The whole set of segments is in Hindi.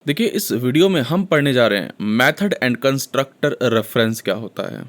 देखिए इस वीडियो में हम पढ़ने जा रहे हैं मेथड एंड कंस्ट्रक्टर रेफरेंस क्या होता है।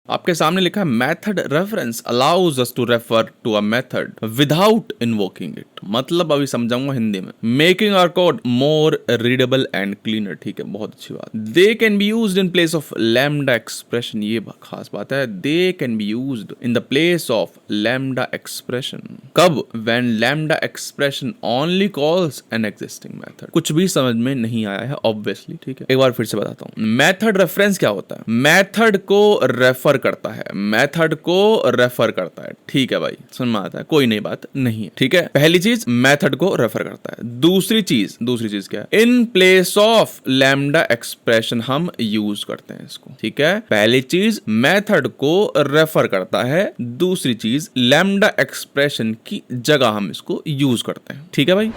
आपके सामने लिखा है method reference allows us to refer to a method without invoking it. मतलब अभी समझाऊंगा हिंदी में। Making our code more readable and cleaner. ठीक है, बहुत अच्छी बात। They can be used in place of lambda expression. ये खास बात है, they can be used in the place of lambda expression. कब? When lambda expression only calls an existing method. कुछ भी समझ में नहीं आया है ऑब्वियसली। ठीक है, एक बार फिर से बताता हूँ। मेथड रेफरेंस क्या होता है? मेथड को रेफर करता है, मेथड को रेफर करता है। ठीक है भाई, सुन में आता है, कोई नई बात नहीं है। ठीक है, पहली चीज मेथड को रेफर करता है। दूसरी चीज क्या है? इन प्लेस ऑफ लैम्डा एक्सप्रेशन हम यूज करते हैं इसको। ठीक है, पहली चीज मेथड को रेफर करता है, दूसरी चीज लैम्डा एक्सप्रेशन की जगह हम इसको यूज करते हैं। ठीक है भाई,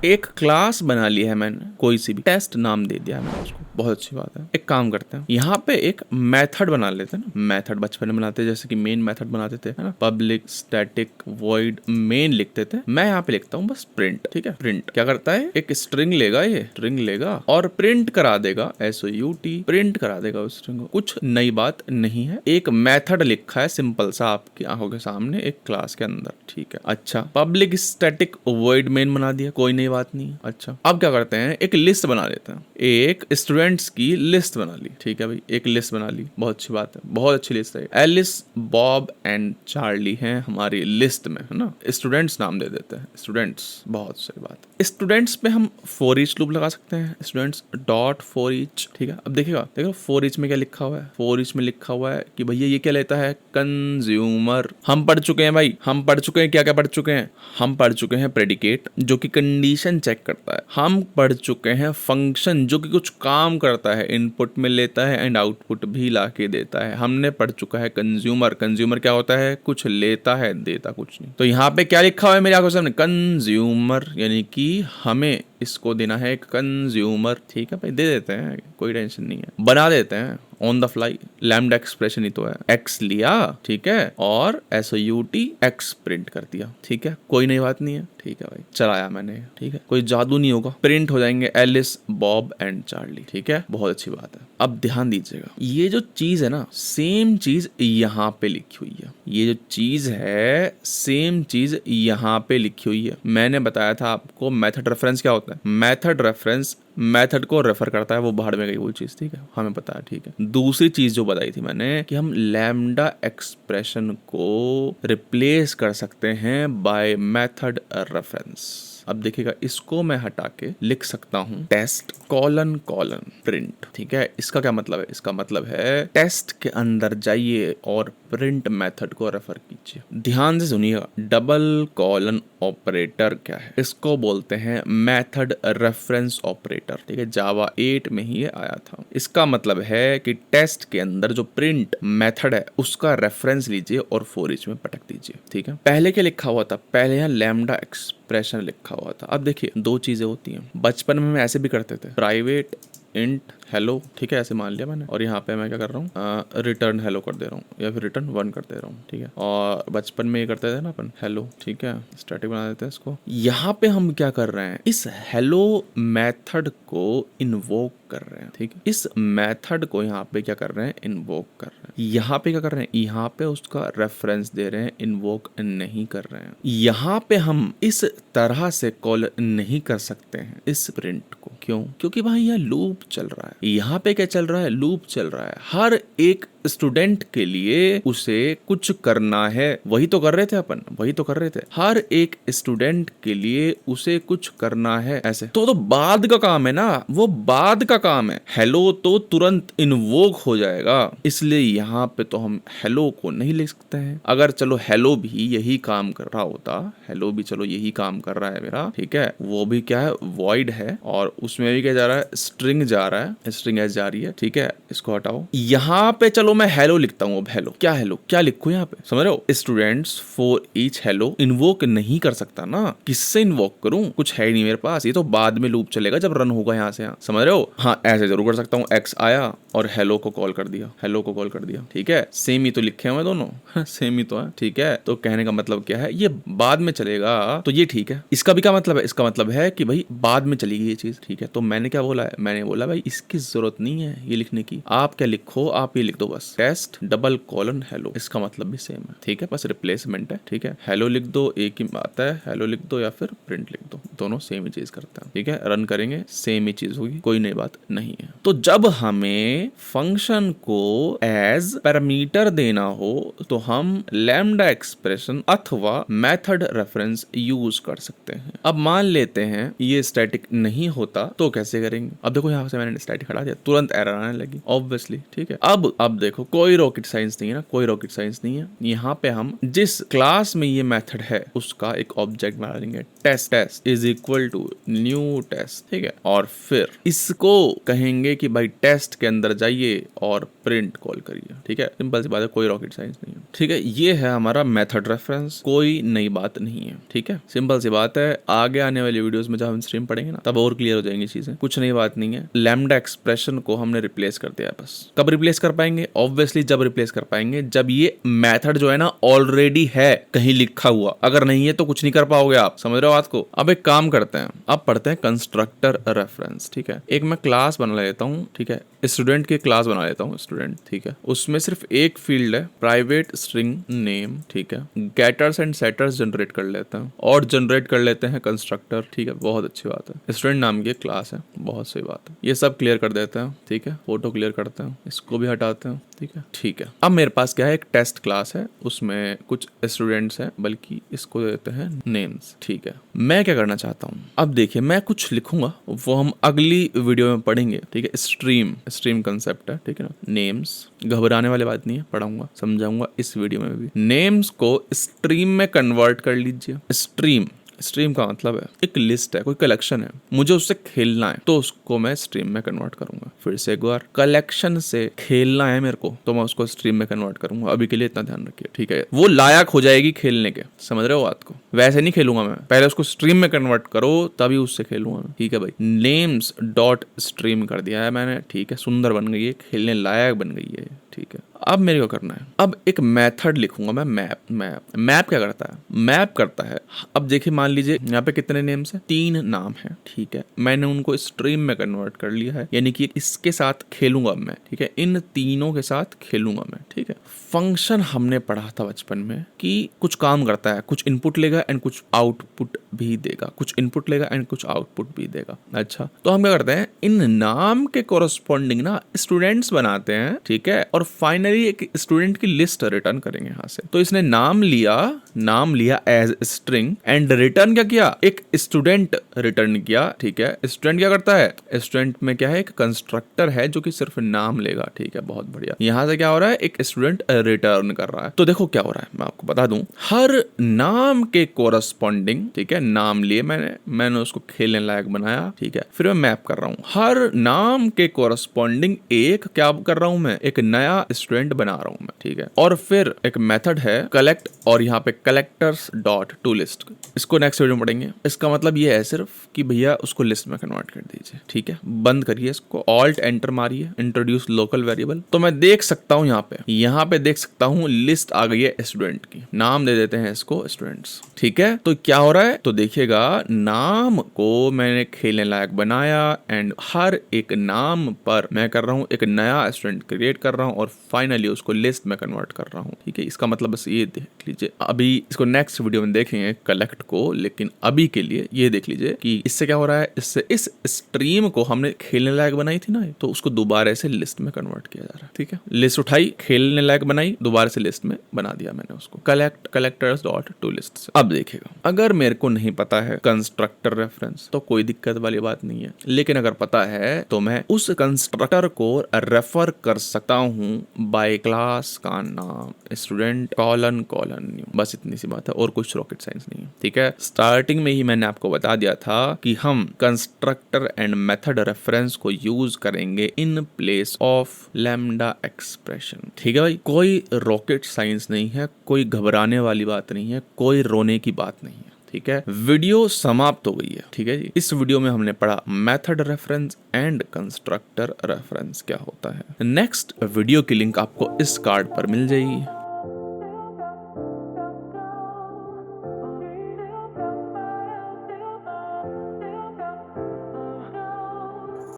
एक क्लास बना ली है मैंने, कोई सी भी टेस्ट नाम दे दिया है मैंने उसको, बहुत अच्छी बात है। एक काम करते हैं, यहाँ पे एक मेथड बना लेते हैं ना। मेथड बचपन में बनाते जैसे कि मेन मेथड बनाते थे, है ना। पब्लिक स्टैटिक वॉइड मेन लिखते थे। मैं यहाँ पे लिखता हूँ बस प्रिंट। ठीक है, प्रिंट क्या करता है? एक स्ट्रिंग लेगा, ये स्ट्रिंग लेगा और प्रिंट करा देगा। SOUT प्रिंट करा देगा उस स्ट्रिंग को। कुछ नई बात नहीं है, एक मेथड लिखा है सिंपल सा आपकी आंखों के सामने एक क्लास के अंदर। ठीक है, अच्छा पब्लिक स्टैटिक वॉइड मेन बना दिया, कोई नई बात नहीं है। अच्छा अब क्या करते हैं, एक लिस्ट बना लेते हैं। एक स्टूडेंट्स की लिस्ट बना ली। ठीक है भाई, एक लिस्ट बना ली, बहुत अच्छी बात है, बहुत अच्छी लिस्ट है। एलिस, बॉब एंड चार्ली हैं हमारी लिस्ट में, है ना। स्टूडेंट्स नाम दे देते हैं, स्टूडेंट्स, बहुत सही बात। स्टूडेंट्स पे हम फॉर ईच लूप लगा सकते हैं, स्टूडेंट्स डॉट फॉर ईच। ठीक है, अब देखिएगा, देखो फॉर ईच में क्या लिखा हुआ है। फॉर ईच में लिखा हुआ है कि भैया ये क्या लेता है? कंज्यूमर। हम पढ़ चुके हैं भाई, हम पढ़ चुके हैं, क्या क्या पढ़ चुके हैं? हम पढ़ चुके हैं प्रेडिकेट जो कि कंडीशन चेक करता है। हम पढ़ चुके हैं फंक्शन जो कि कुछ काम करता है, इनपुट में लेता है एंड आउटपुट भी ला के देता है। हमने पढ़ चुका है कंज्यूमर। कंज्यूमर क्या होता है? कुछ लेता है, देता कुछ नहीं। तो यहाँ पे क्या लिखा हुआ है मेरे आंखों के सामने? कंज्यूमर, यानी कि हमें इसको देना है एक कंज्यूमर। ठीक है भाई, दे देते हैं, कोई टेंशन नहीं है, बना देते हैं on the fly. Lambda expression ही तो है, एक्स लिया, ठीक है, और SOUT एक्स प्रिंट कर दिया। ठीक है, कोई नई बात नहीं है। ठीक है भाई, चलाया मैंने। ठीक है, कोई जादू नहीं होगा, प्रिंट हो जाएंगे एलिस, बॉब एंड चार्ली। ठीक है, बहुत अच्छी बात है। अब ध्यान दीजिएगा, ये जो चीज है ना, सेम चीज यहाँ पे लिखी हुई है। ये जो चीज है सेम चीज यहाँ पे लिखी हुई है। मैंने बताया था आपको मेथड रेफरेंस क्या होता है। मेथड रेफरेंस मेथड को रेफर करता है, वो बाहर में गई वो चीज। ठीक है, हमें पता है। ठीक है, दूसरी चीज जो बताई थी मैंने कि हम लैम्डा एक्सप्रेशन को रिप्लेस कर सकते हैं बाय मेथड रेफरेंस। अब देखिएगा, इसको मैं हटा के लिख सकता हूं टेस्ट कॉलन कॉलन प्रिंट। ठीक है, इसका क्या मतलब है? इसका मतलब है टेस्ट के अंदर जाइए और प्रिंट मेथड को रेफर कीजिए। ध्यान से सुनिएगा, डबल कॉलन ऑपरेटर क्या है? इसको बोलते हैं मेथड रेफरेंस ऑपरेटर। ठीक है, जावा 8 में ही ये आया था। इसका मतलब है कि टेस्ट के अंदर जो प्रिंट मेथड है उसका रेफरेंस लीजिए और फॉर ईच में पटक दीजिए। ठीक है, पहले क्या लिखा हुआ था? पहले यहाँ लैम्डा एक्सप्रेशन लिखा हुआ था। अब देखिए, दो चीजें होती हैं। बचपन में हम ऐसे भी करते थे, प्राइवेट इंट हेलो। ठीक है, ऐसे मान लिया मैंने, और यहाँ पे मैं क्या कर रहा हूँ, रिटर्न हेलो कर दे रहा हूँ या फिर रिटर्न 1 कर दे रहा हूँ। ठीक है, और बचपन में ये करते थे ना अपन, हेलो। ठीक है, स्टैटिक बना देते हैं इसको। यहाँ पे हम क्या कर रहे हैं? इस हेलो मेथड को इन्वोक कर रहे हैं। ठीक है, इस मेथड को यहाँ पे क्या कर रहे हैं? इन्वोक कर रहे हैं। यहाँ पे क्या कर रहे हैं? यहाँ पे उसका रेफरेंस दे रहे हैं, इन्वोक नहीं कर रहे हैं। यहाँ पे हम इस तरह से कॉल नहीं कर सकते हैं इस प्रिंट को। क्यों? क्योंकि भाई यहाँ लूप चल रहा है। यहाँ पे क्या चल रहा है? लूप चल रहा है। हर एक स्टूडेंट के लिए उसे कुछ करना है, वही तो कर रहे थे अपन, वही तो कर रहे थे। हर एक स्टूडेंट के लिए उसे कुछ करना है, ऐसे तो बाद का काम है ना, वो बाद का काम है। हेलो तो तुरंत इन्वोक हो जाएगा, इसलिए यहाँ पे तो हम हेलो को नहीं लिख सकते हैं। अगर चलो हेलो भी यही काम कर रहा होता, हेलो भी चलो यही काम कर रहा है मेरा, ठीक है, वो भी क्या है? वॉइड है, और उसमें भी क्या जा रहा है? स्ट्रिंग जा रहा है, स्ट्रिंग एस जा रही है। ठीक है, इसको हटाओ। यहाँ पे चलो चलो मैं हेलो लिखता हूँ। अब हेलो क्या लिखूं यहाँ पे, समझ रहे हो? Students for each hello invoke नहीं कर सकता ना, किससे इन्वोक करूं, कुछ है ही नहीं मेरे पास। ये तो बाद में लूप चलेगा जब रन होगा यहाँ से, यहाँ समझ रहे हो? हाँ ऐसे जरूर कर सकता हूँ, एक्स आया और हेलो को कॉल कर दिया, ठीक है। सेम ही तो लिखे हुए दोनों, सेम ही तो है, ठीक है। तो कहने का मतलब क्या है, ये बाद में चलेगा तो ये ठीक है। इसका भी क्या मतलब है, इसका मतलब है कि भाई बाद में चलेगी ये चीज, ठीक है। तो मैंने क्या बोला है, मैंने बोला भाई इसकी जरूरत नहीं है ये लिखने की, आप क्या लिखो, आप ये लिख दो बस, टेस्ट डबल कॉलन हेलो, इसका मतलब भी सेम है, ठीक है, बस रिप्लेसमेंट है, ठीक है। हेलो लिख दो, एक ही आता है, हेलो लिख दो या फिर प्रिंट लिख दो, दोनों सेम ही चीज करते हैं, ठीक है। रन करेंगे सेम ही चीज होगी, कोई नई बात नहीं है। तो जब हमें फंक्शन को एज पैरामीटर देना हो तो हम लैम्डा एक्सप्रेशन अथवा मेथड रेफरेंस यूज कर सकते हैं। अब मान लेते हैं ये स्टैटिक नहीं होता तो कैसे करेंगे। अब देखो यहाँ से मैंने स्टैटिक हटा दिया, तुरंत एरर आने लगी ऑब्वियसली, ठीक है। अब देखो कोई रॉकेट साइंस नहीं है ना, कोई रॉकेट साइंस नहीं है। यहाँ पे हम जिस क्लास में ये मेथड है उसका एक ऑब्जेक्ट बना लेंगे, test is equal to new test, ठीक है। और फिर इसको कहेंगे कि भाई टेस्ट के अंदर जाइए और प्रिंट कॉल करिए, ठीक है। सिंपल सी बात है, कोई रॉकेट साइंस नहीं है, ठीक है। ये है हमारा मेथड रेफरेंस, कोई नई बात नहीं है, ठीक है। सिंपल सी बात है, आगे आने वाली वीडियोस में जब हम स्ट्रीम पढ़ेंगे ना तब और क्लियर हो जाएंगी चीजें, कुछ नई बात नहीं है। लैम्डा एक्सप्रेशन को हमने रिप्लेस कर दिया बस। कब रिप्लेस कर पाएंगे, ऑब्वियसली जब रिप्लेस कर पाएंगे जब ये मेथड जो है ना ऑलरेडी है कहीं लिखा हुआ, अगर नहीं है तो कुछ नहीं कर पाओगे आप, समझ रहे हो बात को। अब एक काम करते हैं, अब पढ़ते हैं कंस्ट्रक्टर रेफरेंस, ठीक है। एक मैं क्लास बना लेता हूँ, ठीक है, स्टूडेंट की क्लास बना लेता हूँ, स्टूडेंट, ठीक है। उसमें सिर्फ एक फील्ड है, प्राइवेट स्ट्रिंग नेम, ठीक है। गेटर्स एंड सेटर्स जनरेट कर लेते हैं और जनरेट कर लेते हैं कंस्ट्रक्टर, ठीक है, बहुत अच्छी बात है। स्टूडेंट नाम की क्लास है, बहुत सही बात है। ये सब क्लियर कर देते हैं, ठीक है। फोटो क्लियर करते हैं, इसको भी हटाते हैं, ठीक है। अब मेरे पास क्या है, एक टेस्ट क्लास है, उसमें कुछ स्टूडेंट्स हैं, बल्कि इसको देते हैं नेम्स, ठीक है। मैं क्या करना चाहता हूँ, अब देखिए मैं कुछ लिखूंगा वो हम अगली वीडियो में पढ़ेंगे, ठीक है। स्ट्रीम कंसेप्ट है, ठीक है ना। नेम्स, घबराने वाली बात नहीं है, पढ़ाऊंगा समझाऊंगा इस वीडियो में भी। नेम्स को स्ट्रीम में कन्वर्ट कर लीजिए। स्ट्रीम का मतलब है एक लिस्ट है, कोई कलेक्शन है, मुझे उससे खेलना है तो उसको मैं स्ट्रीम में कन्वर्ट करूंगा। फिर से एक बार, कलेक्शन से खेलना है मेरे को तो मैं उसको स्ट्रीम में कन्वर्ट करूंगा। अभी के लिए इतना ध्यान रखिए, ठीक है। वो लायक हो जाएगी खेलने के, समझ रहे हो बात को। वैसे नहीं खेलूंगा मैं, पहले उसको स्ट्रीम में कन्वर्ट करो तभी उससे खेलूंगा मैं, ठीक है भाई। नेम्स डॉट स्ट्रीम कर दिया है मैंने, ठीक है, सुंदर बन गई है, खेलने लायक बन गई है, ठीक है। अब मेरे को करना है, अब एक मेथड लिखूंगा मैं, मैप क्या करता है, मैप करता है। अब देखिए मान लीजिए यहाँ पे कितने नेम्स हैं, 3 नाम है, ठीक है। मैंने उनको स्ट्रीम में कन्वर्ट कर लिया है, यानी कि इसके साथ खेलूंगा मैं, ठीक है, इन तीनों के साथ खेलूंगा मैं, ठीक है। फंक्शन हमने पढ़ा था बचपन में कि कुछ काम करता है, कुछ इनपुट लेगा एंड कुछ आउटपुट भी देगा, कुछ इनपुट लेगा एंड कुछ आउटपुट भी देगा। अच्छा, तो हम क्या करते हैं, इन नाम के कोरस्पॉन्डिंग ना स्टूडेंट्स बनाते हैं, ठीक है। और फाइनली एक स्टूडेंट की लिस्ट रिटर्न करेंगे यहाँ से। तो इसने नाम लिया एज स्ट्रिंग एंड रिटर्न क्या किया, एक स्टूडेंट रिटर्न किया, ठीक है। स्टूडेंट क्या करता है, स्टूडेंट में क्या है, एक कंस्ट्रक्टर है जो कि सिर्फ नाम लेगा, ठीक है, बहुत बढ़िया। यहाँ से क्या हो रहा है, एक स्टूडेंट रिटर्न कर रहा है। तो देखो क्या हो रहा है, मैं आपको बता दूं, हर नाम के कोरस्पॉन्डिंग, ठीक है, नाम लिए मैंने उसको खेलने लायक बनाया, ठीक है। फिर मैं मैप कर रहा हूँ, हर नाम के कोरस्पॉन्डिंग एक क्या कर रहा हूँ मैं, एक नया स्टूडेंट बना रहा हूँ मैं, ठीक है। और फिर एक मेथड है कलेक्ट, और यहाँ पे कलेक्टर्स डॉट टू लिस्ट, इसको नेक्स्ट वीडियो में पढ़ेंगे। इसका मतलब ये है सिर्फ कि भैया उसको लिस्ट में कन्वर्ट कर दीजिए, ठीक है। बंद करिए इसको, ऑल्ट एंटर मारिए, इंट्रोड्यूस लोकल वेरिएबल। तो मैं देख सकता हूँ यहाँ पे देख सकता हूँ लिस्ट आ गई है स्टूडेंट की, नाम दे देते हैं इसको स्टूडेंट्स, ठीक है। तो क्या हो रहा है, तो देखिएगा नाम को मैंने खेलने लायक बनाया एंड हर एक नाम पर मैं कर रहा हूँ एक नया स्टूडेंट क्रिएट कर रहा हूँ और फाइनली उसको लिस्ट में कन्वर्ट कर रहा हूँ, ठीक है। इसका मतलब बस ये देख लीजिए, अभी इसको नेक्स्ट वीडियो में देखेंगे कलेक्ट को, लेकिन अभी के लिए ये देख लीजिए कि इससे क्या हो रहा है, इससे इस स्ट्रीम को हमने खेलने लायक बनाई थी ना, तो उसको दोबारा से लिस्ट में कन्वर्ट किया जा रहा है, ठीक है। लिस्ट उठाई, खेलने लायक बनाई, दोबारा से लिस्ट में बना दिया मैंने उसको, कलेक्टर्स डॉट टू लिस्ट से। अब देखिएगा, अगर मेरे को नहीं पता है कंस्ट्रक्टर रेफरेंस तो कोई दिक्कत वाली बात नहीं है, लेकिन अगर पता है तो मैं उस कंस्ट्रक्टर को रेफर कर सकता हूँ बाय क्लास का नाम, स्टूडेंट कॉलन कॉलन न्यू, बस इतनी सी बात है और कुछ रॉकेट साइंस नहीं है। ठीक है, स्टार्टिंग में ही मैंने आपको बता दिया था कि हम कंस्ट्रक्टर एंड मेथड रेफरेंस को यूज करेंगे इन प्लेस ऑफ लैम्डा एक्सप्रेशन। ठीक है भाई, कोई रॉकेट साइंस नहीं है, कोई घबराने वाली बात नहीं है, कोई रोने की बात नहीं है। ठीक है, वीडियो समाप्त हो गई है। ठीक है जी, इस वीडियो में हमने पढ़ा method reference and constructor reference क्या होता है। नेक्स्ट वीडियो की लिंक आपको इस कार्ड पर मिल जाएगी।